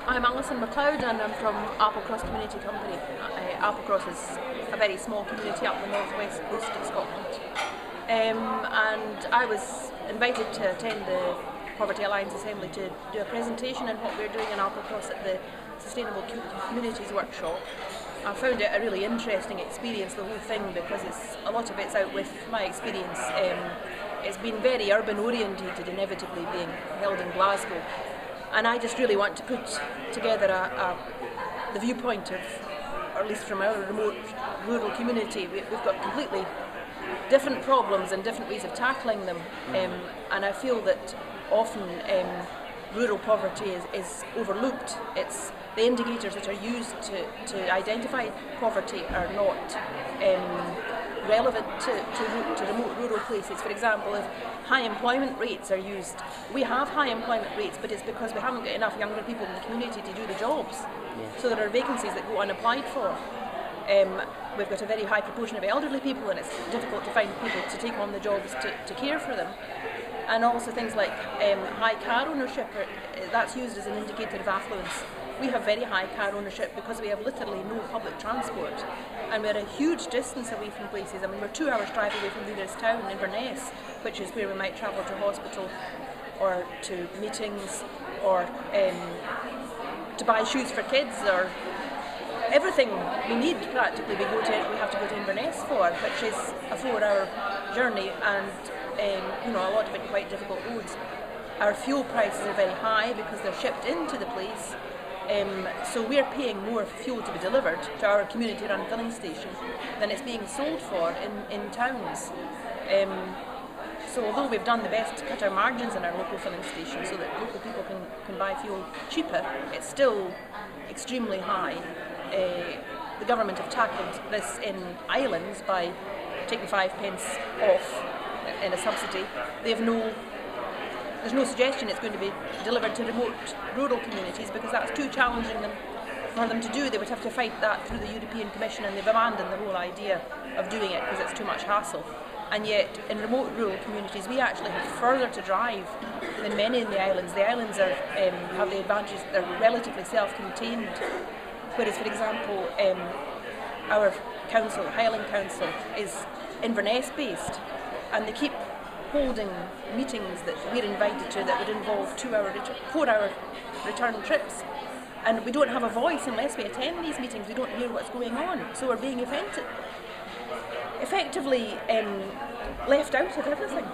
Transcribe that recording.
I'm Alison McCleod and I'm from Applecross Community Company. Applecross is a very small community up the northwest coast of Scotland. And I was invited to attend the Poverty Alliance Assembly to do a presentation on what we're doing in Applecross at the Sustainable Communities Workshop. I found it a really interesting experience, the whole thing, because a lot of it's out with my experience. It's been very urban orientated, inevitably being held in Glasgow. And I just really want to put together the viewpoint of, or at least from our remote rural community, we've got completely different problems and different ways of tackling them. And I feel that often rural poverty is overlooked. It's the indicators that are used to identify poverty are not relevant to remote rural places. For example, if high employment rates are used, we have high employment rates, but it's because we haven't got enough younger people in the community to do the jobs. Yeah. So there are vacancies that go unapplied for. We've got a very high proportion of elderly people, and it's difficult to find people to take on the jobs to care for them. And also things like high car ownership, that's used as an indicator of affluence. We have very high car ownership because we have literally no public transport, and we're a huge distance away from places. I mean, we're 2 hours drive away from the nearest town, Inverness, which is where we might travel to hospital or to meetings or to buy shoes for kids, or everything we need practically we have to go to Inverness for, which is a 4-hour journey, and a lot of it quite difficult roads. Our fuel prices are very high because they're shipped into the place. So we're paying more for fuel to be delivered to our community-run filling station than it's being sold for in towns. So although we've done the best to cut our margins in our local filling station so that local people can buy fuel cheaper, it's still extremely high. The government have tackled this in islands by taking 5p off in a subsidy. There's no suggestion it's going to be delivered to remote rural communities because that's too challenging for them to do. They would have to fight that through the European Commission, and they've abandoned the whole idea of doing it because it's too much hassle. And yet, in remote rural communities, we actually have further to drive than many in the islands. The islands have the advantage that they're relatively self-contained, whereas, for example, our council, Highland Council, is Inverness-based, and they keep holding meetings that we're invited to that would involve 4-hour return trips, and we don't have a voice unless we attend these meetings. We don't hear what's going on, so we're being effectively left out of everything.